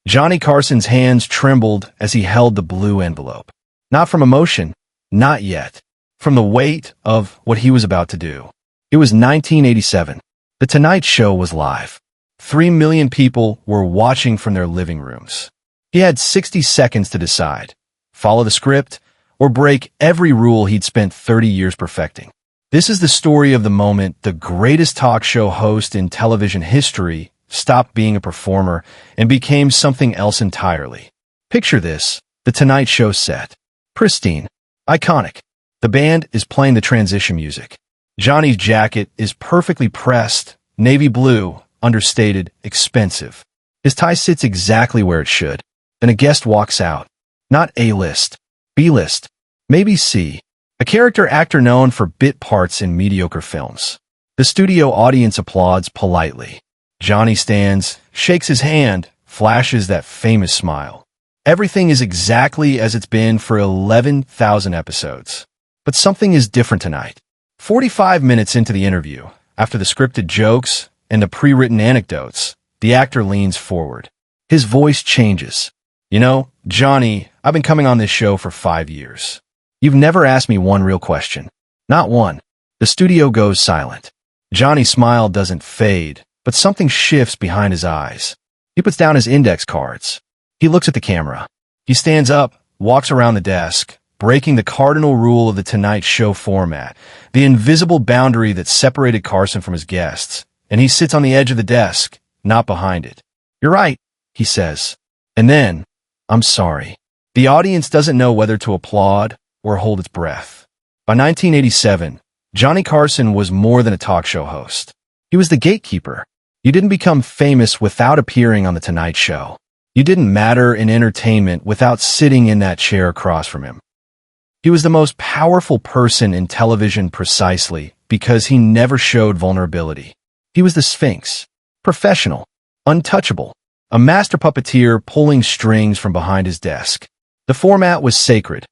Johnny Carson's hands trembled as he held the blue envelope. Not from emotion, not yet. From the weight of what he was about to do. It was 1987. The Tonight Show was live. 3 million people were watching from their living rooms. He had 60 seconds to decide. Follow the script or break every rule he'd spent 30 years perfecting. This is the story of the moment the greatest talk show host in television history stopped being a performer and became something else entirely. Picture this, the Tonight Show set. Pristine. Iconic. The band is playing the transition music. Johnny's jacket is perfectly pressed, navy blue, understated, expensive. His tie sits exactly where it should. Then a guest walks out. Not A-list. B-list. Maybe C. A character actor known for bit parts in mediocre films. The studio audience applauds politely. Johnny stands, shakes his hand, flashes that famous smile. Everything is exactly as it's been for 11,000 episodes. But something is different tonight. 45 minutes into the interview, after the scripted jokes and the pre-written anecdotes, the actor leans forward. His voice changes. You know, Johnny, I've been coming on this show for 5 years. You've never asked me one real question. Not one. The studio goes silent. Johnny's smile doesn't fade, but something shifts behind his eyes. He puts down his index cards. He looks at the camera. He stands up, walks around the desk, breaking the cardinal rule of the Tonight Show format, the invisible boundary that separated Carson from his guests, and he sits on the edge of the desk, not behind it. You're right, he says. And then, I'm sorry. The audience doesn't know whether to applaud or hold its breath. By 1987, Johnny Carson was more than a talk show host. He was the gatekeeper. You didn't become famous without appearing on The Tonight Show. You didn't matter in entertainment without sitting in that chair across from him. He was the most powerful person in television precisely because he never showed vulnerability. He was the Sphinx, professional, untouchable, a master puppeteer pulling strings from behind his desk. The format was sacred.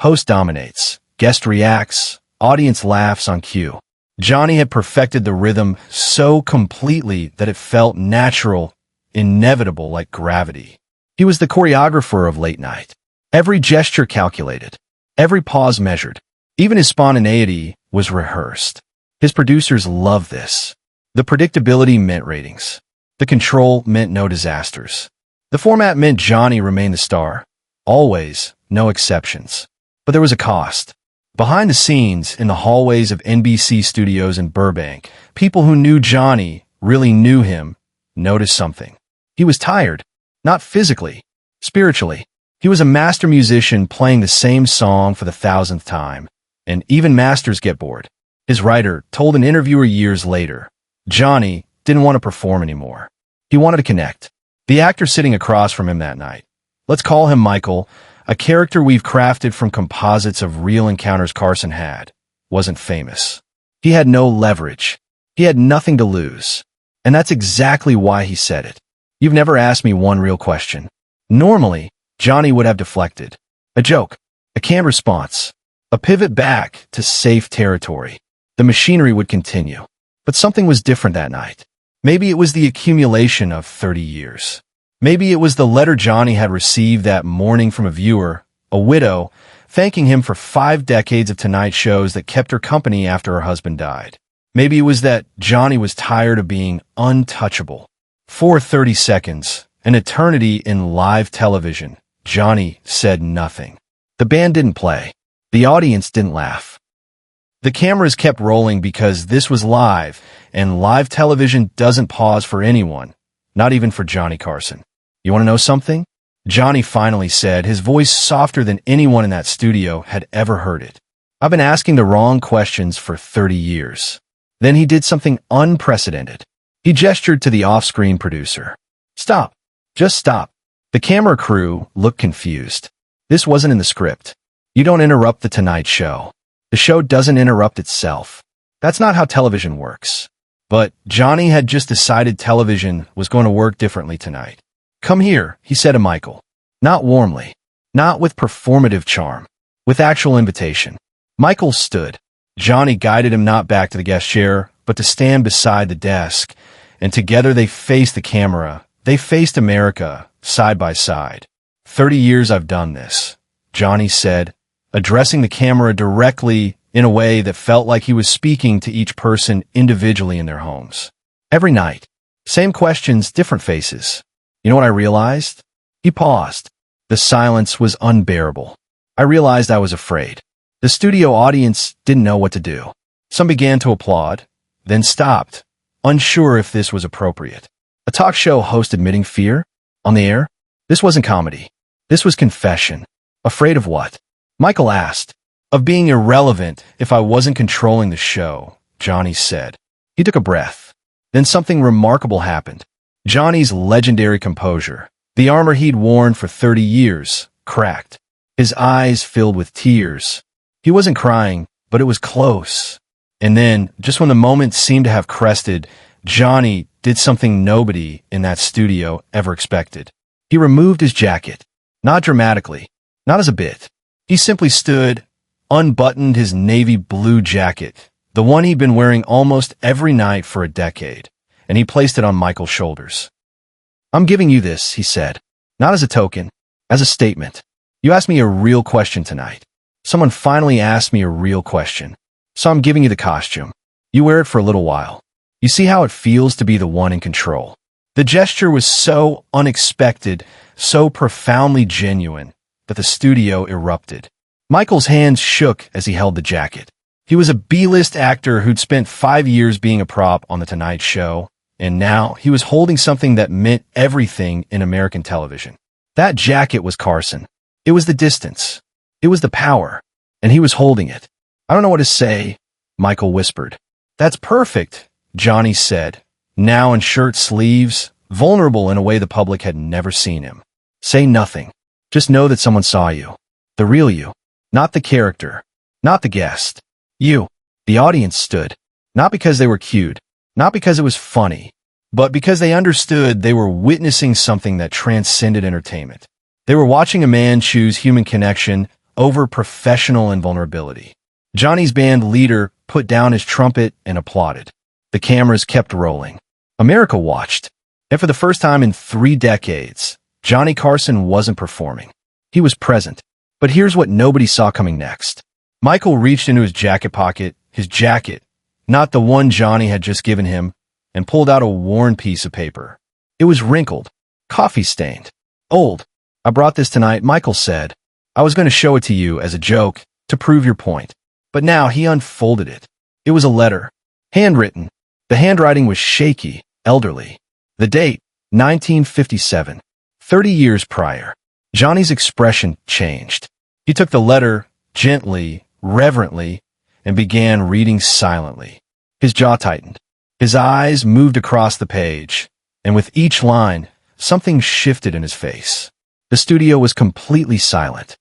Host dominates, guest reacts, audience laughs on cue. Johnny had perfected the rhythm so completely that it felt natural, inevitable like gravity. He was the choreographer of late night. Every gesture calculated. Every pause measured. Even his spontaneity was rehearsed. His producers loved this. The predictability meant ratings. The control meant no disasters. The format meant Johnny remained the star. Always, no exceptions. But there was a cost. Behind the scenes, in the hallways of NBC studios in Burbank, people who knew Johnny, really knew him, noticed something. He was tired. Not physically. Spiritually. He was a master musician playing the same song for the 1,000th time, and even masters get bored. His writer told an interviewer years later, Johnny didn't want to perform anymore. He wanted to connect. The actor sitting across from him that night, let's call him Michael, a character we've crafted from composites of real encounters Carson had, wasn't famous. He had no leverage. He had nothing to lose. And that's exactly why he said it. You've never asked me one real question. Normally, Johnny would have deflected. A joke, a canned response, a pivot back to safe territory. The machinery would continue. But something was different that night. Maybe it was the accumulation of 30 years. Maybe it was the letter Johnny had received that morning from a viewer, a widow, thanking him for 5 decades of Tonight shows that kept her company after her husband died. Maybe it was that Johnny was tired of being untouchable. For 30 seconds, an eternity in live television, Johnny said nothing. The band didn't play. The audience didn't laugh. The cameras kept rolling because this was live, and live television doesn't pause for anyone, not even for Johnny Carson. You want to know something? Johnny finally said, his voice softer than anyone in that studio had ever heard it. I've been asking the wrong questions for 30 years. Then he did something unprecedented. He gestured to the off-screen producer. Stop. Just stop. The camera crew looked confused. This wasn't in the script. You don't interrupt the Tonight Show. The show doesn't interrupt itself. That's not how television works. But Johnny had just decided television was going to work differently tonight. Come here, he said to Michael. Not warmly. Not with performative charm. With actual invitation. Michael stood. Johnny guided him not back to the guest chair, but to stand beside the desk. And together they faced the camera. They faced America, side by side. 30 years I've done this, Johnny said, addressing the camera directly in a way that felt like he was speaking to each person individually in their homes. Every night. Same questions, different faces. You know what I realized? He paused. The silence was unbearable. I realized I was afraid. The studio audience didn't know what to do. Some began to applaud, then stopped, unsure if this was appropriate. A talk show host admitting fear? On the air? This wasn't comedy. This was confession. Afraid of what? Michael asked. Of being irrelevant if I wasn't controlling the show, Johnny said. He took a breath. Then something remarkable happened. Johnny's legendary composure, the armor he'd worn for 30 years, cracked. His eyes filled with tears. He wasn't crying, but it was close. And then, just when the moment seemed to have crested, Johnny did something nobody in that studio ever expected. He removed his jacket. Not dramatically, not as a bit. He simply stood, unbuttoned his navy blue jacket, the one he'd been wearing almost every night for a decade, and he placed it on Michael's shoulders. I'm giving you this, he said, not as a token, as a statement. You asked me a real question tonight. Someone finally asked me a real question. So I'm giving you the costume. You wear it for a little while. You see how it feels to be the one in control. The gesture was so unexpected, so profoundly genuine, that the studio erupted. Michael's hands shook as he held the jacket. He was a B-list actor who'd spent 5 years being a prop on The Tonight Show, and now he was holding something that meant everything in American television. That jacket was Carson. It was the distance. It was the power. And he was holding it. I don't know what to say, Michael whispered. That's perfect, Johnny said, now in shirt sleeves, vulnerable in a way the public had never seen him. Say nothing. Just know that someone saw you. The real you. Not the character. Not the guest. You. The audience stood. Not because they were cute. Not because it was funny. But because they understood they were witnessing something that transcended entertainment. They were watching a man choose human connection over professional invulnerability. Johnny's band leader put down his trumpet and applauded. The cameras kept rolling. America watched. And for the first time in 3 decades, Johnny Carson wasn't performing. He was present. But here's what nobody saw coming next. Michael reached into his jacket pocket, his jacket, not the one Johnny had just given him, and pulled out a worn piece of paper. It was wrinkled, coffee-stained, old. I brought this tonight, Michael said. I was going to show it to you as a joke, to prove your point. But now he unfolded it. It was a letter, handwritten. The handwriting was shaky, elderly. The date, 1957, 30 years prior. Johnny's expression changed. He took the letter gently, reverently, and began reading silently. His jaw tightened. His eyes moved across the page, and with each line, something shifted in his face. The studio was completely silent.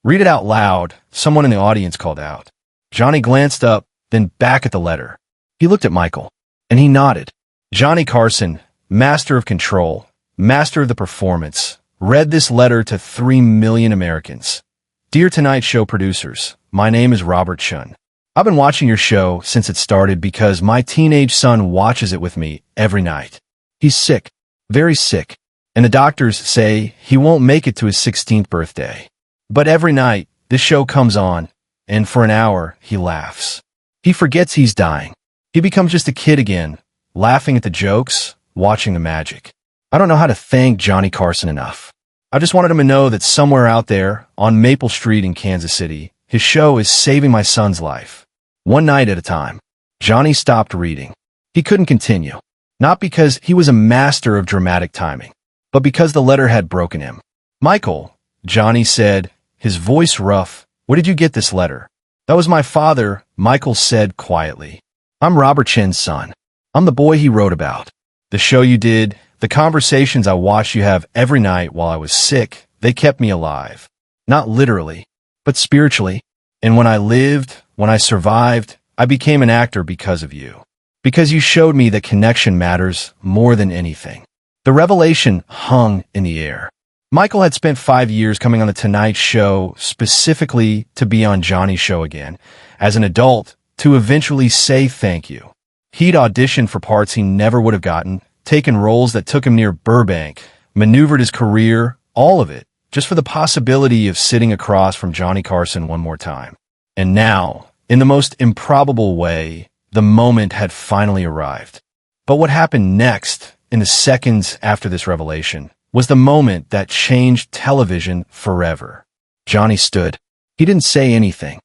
Read it out loud, someone in the audience called out. Johnny glanced up, then back at the letter. He looked at Michael, and he nodded. Johnny Carson, master of control, master of the performance, read this letter to 3 million Americans. Dear Tonight Show producers, my name is Robert Chen. I've been watching your show since it started because my teenage son watches it with me every night. He's sick, very sick, and the doctors say he won't make it to his 16th birthday. But every night, this show comes on, and for an hour, he laughs. He forgets he's dying. He becomes just a kid again, laughing at the jokes, watching the magic. I don't know how to thank Johnny Carson enough. I just wanted him to know that somewhere out there, on Maple Street in Kansas City, his show is saving my son's life. One night at a time. Johnny stopped reading. He couldn't continue. Not because he was a master of dramatic timing, but because the letter had broken him. Michael, Johnny said, his voice rough, where did you get this letter? That was my father, Michael said quietly. I'm Robert Chen's son. I'm the boy he wrote about. The show you did, the conversations I watched you have every night while I was sick, they kept me alive. Not literally, but spiritually. And when I lived, when I survived, I became an actor because of you. Because you showed me that connection matters more than anything. The revelation hung in the air. Michael had spent 5 years coming on The Tonight Show specifically to be on Johnny's show again, as an adult, to eventually say thank you. He'd auditioned for parts he never would have gotten, taken roles that took him near Burbank, maneuvered his career, all of it, just for the possibility of sitting across from Johnny Carson one more time. And now, in the most improbable way, the moment had finally arrived. But what happened next, in the seconds after this revelation, was the moment that changed television forever. Johnny stood. He didn't say anything.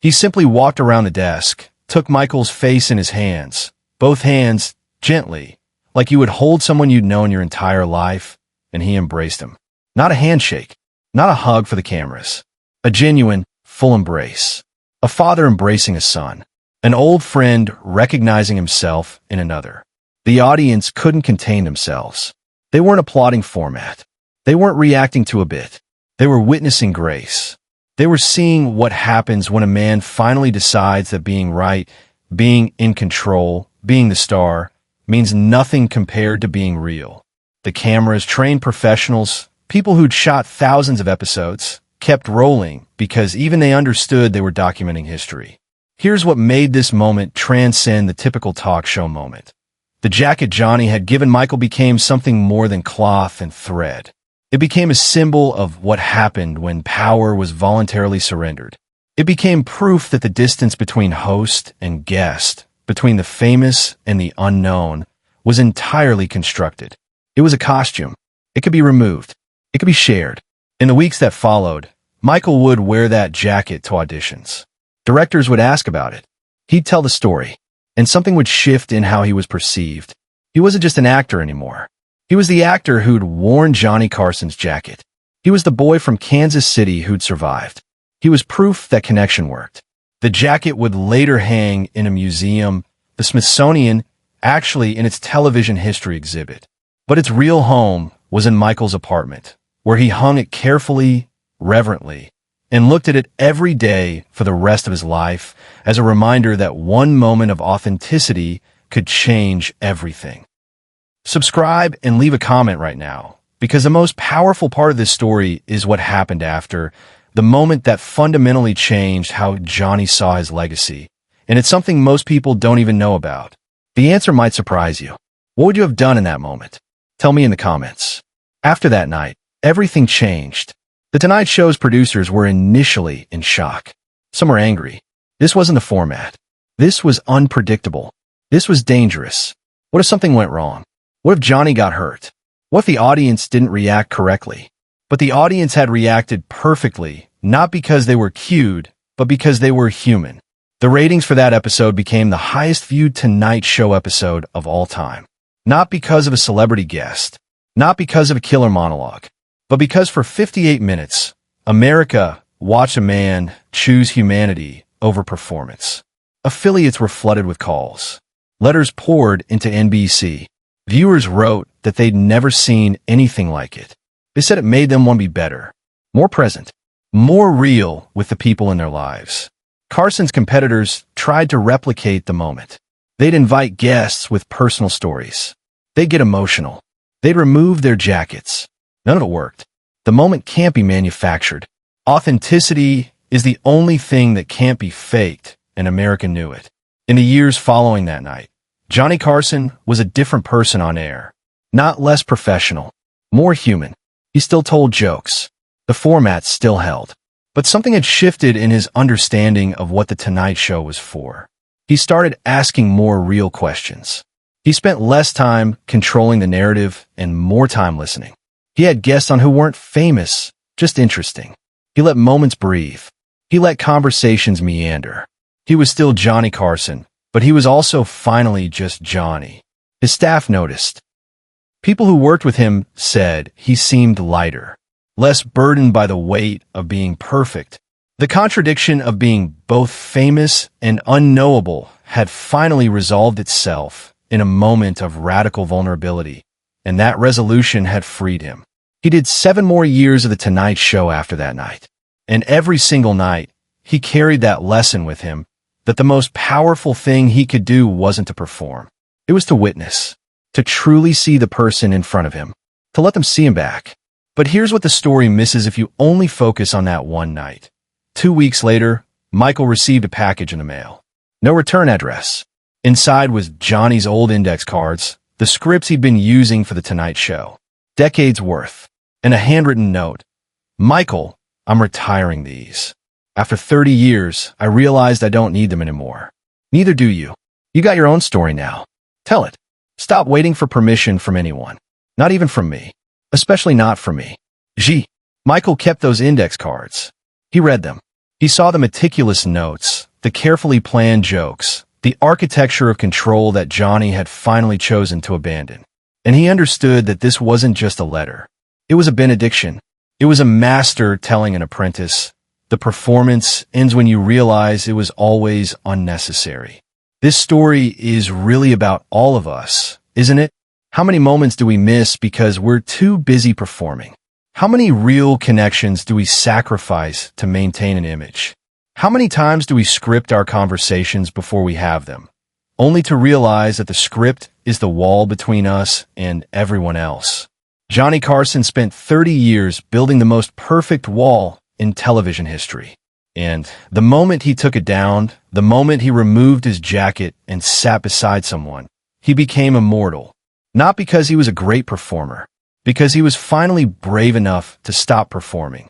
He simply walked around the desk, took Michael's face in his hands, both hands, gently, like you would hold someone you'd known your entire life, and he embraced him. Not a handshake, not a hug for the cameras. A genuine, full embrace. A father embracing a son. An old friend recognizing himself in another. The audience couldn't contain themselves. They weren't applauding format. They weren't reacting to a bit. They were witnessing grace. They were seeing what happens when a man finally decides that being right, being in control, being the star, means nothing compared to being real. The cameras, trained professionals, people who'd shot thousands of episodes, kept rolling because even they understood they were documenting history. Here's what made this moment transcend the typical talk show moment. The jacket Johnny had given Michael became something more than cloth and thread. It became a symbol of what happened when power was voluntarily surrendered. It became proof that the distance between host and guest, between the famous and the unknown, was entirely constructed. It was a costume. It could be removed. It could be shared. In the weeks that followed, Michael would wear that jacket to auditions. Directors would ask about it. He'd tell the story, and something would shift in how he was perceived. He wasn't just an actor anymore. He was the actor who'd worn Johnny Carson's jacket. He was the boy from Kansas City who'd survived. He was proof that connection worked. The jacket would later hang in a museum, the Smithsonian, actually in its television history exhibit. But its real home was in Michael's apartment, where he hung it carefully, reverently, and looked at it every day for the rest of his life as a reminder that one moment of authenticity could change everything. Subscribe and leave a comment right now, because the most powerful part of this story is what happened after, the moment that fundamentally changed how Johnny saw his legacy, and it's something most people don't even know about. The answer might surprise you. What would you have done in that moment? Tell me in the comments. After that night, everything changed. The Tonight Show's producers were initially in shock. Some were angry. This wasn't the format. This was unpredictable. This was dangerous. What if something went wrong? What if Johnny got hurt? What if the audience didn't react correctly? But the audience had reacted perfectly, not because they were cued, but because they were human. The ratings for that episode became the highest viewed Tonight Show episode of all time. Not because of a celebrity guest, not because of a killer monologue, but because for 58 minutes, America watched a man choose humanity over performance. Affiliates were flooded with calls. Letters poured into NBC. Viewers wrote that they'd never seen anything like it. They said it made them want to be better, more present, more real with the people in their lives. Carson's competitors tried to replicate the moment. They'd invite guests with personal stories. They'd get emotional. They'd remove their jackets. None of it worked. The moment can't be manufactured. Authenticity is the only thing that can't be faked, and America knew it. In the years following that night, Johnny Carson was a different person on air. Not less professional, more human. He still told jokes. The format still held. But something had shifted in his understanding of what The Tonight Show was for. He started asking more real questions. He spent less time controlling the narrative and more time listening. He had guests on who weren't famous, just interesting. He let moments breathe. He let conversations meander. He was still Johnny Carson, but he was also finally just Johnny. His staff noticed. People who worked with him said he seemed lighter, less burdened by the weight of being perfect. The contradiction of being both famous and unknowable had finally resolved itself in a moment of radical vulnerability, and that resolution had freed him. He did 7 more years of The Tonight Show after that night, and every single night, he carried that lesson with him, that the most powerful thing he could do wasn't to perform. It was to witness, to truly see the person in front of him, to let them see him back. But here's what the story misses if you only focus on that one night. 2 weeks later, Michael received a package in the mail. No return address. Inside was Johnny's old index cards, the scripts he'd been using for The Tonight Show. decades worth, and a handwritten note. Michael, I'm retiring these. After 30 years, I realized I don't need them anymore. Neither do you. You got your own story now. Tell it. Stop waiting for permission from anyone. Not even from me. Especially not from me. Michael kept those index cards. He read them. He saw the meticulous notes, the carefully planned jokes, the architecture of control that Johnny had finally chosen to abandon. And he understood that this wasn't just a letter. It was a benediction. It was a master telling an apprentice, the performance ends when you realize it was always unnecessary. This story is really about all of us, isn't it? How many moments do we miss because we're too busy performing? How many real connections do we sacrifice to maintain an image? How many times do we script our conversations before we have them, only to realize that the script is the wall between us and everyone else? Johnny Carson spent 30 years building the most perfect wall in television history. And the moment he took it down, the moment he removed his jacket and sat beside someone, he became immortal. Not because he was a great performer, because he was finally brave enough to stop performing.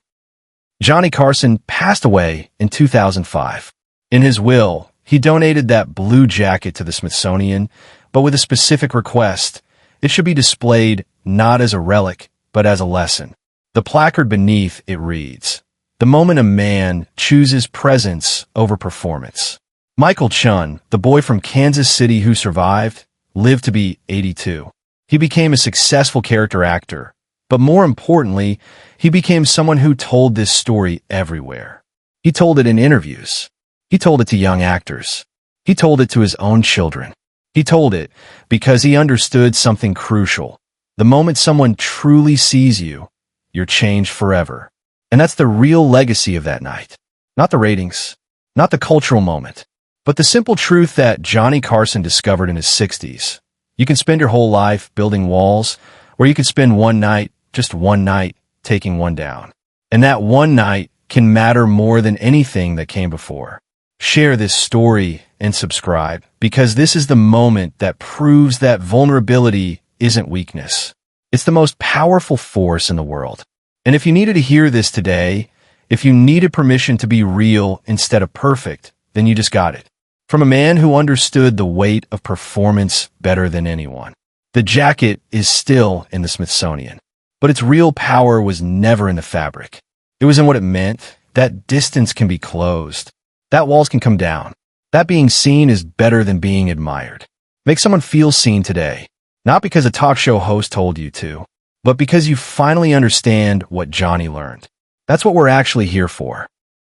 Johnny Carson passed away in 2005. In his will, he donated that blue jacket to the Smithsonian, but with a specific request. It should be displayed not as a relic, but as a lesson. The placard beneath it reads, "The moment a man chooses presence over performance." Michael Chen, the boy from Kansas City who survived, lived to be 82. He became a successful character actor, but more importantly, he became someone who told this story everywhere. He told it in interviews. He told it to young actors. He told it to his own children. He told it because he understood something crucial. The moment someone truly sees you, you're changed forever. And that's the real legacy of that night. Not the ratings, not the cultural moment, but the simple truth that Johnny Carson discovered in his 60s. You can spend your whole life building walls, or you can spend one night, just one night, taking one down. And that one night can matter more than anything that came before. Share this story and subscribe, because this is the moment that proves that vulnerability isn't weakness. It's the most powerful force in the world. And if you needed to hear this today, if you needed permission to be real instead of perfect, then you just got it. From a man who understood the weight of performance better than anyone. The jacket is still in the Smithsonian, but its real power was never in the fabric. It was in what it meant. That distance can be closed. That walls can come down. That being seen is better than being admired. Make someone feel seen today, not because a talk show host told you to, but because you finally understand what Johnny learned. That's what we're actually here for.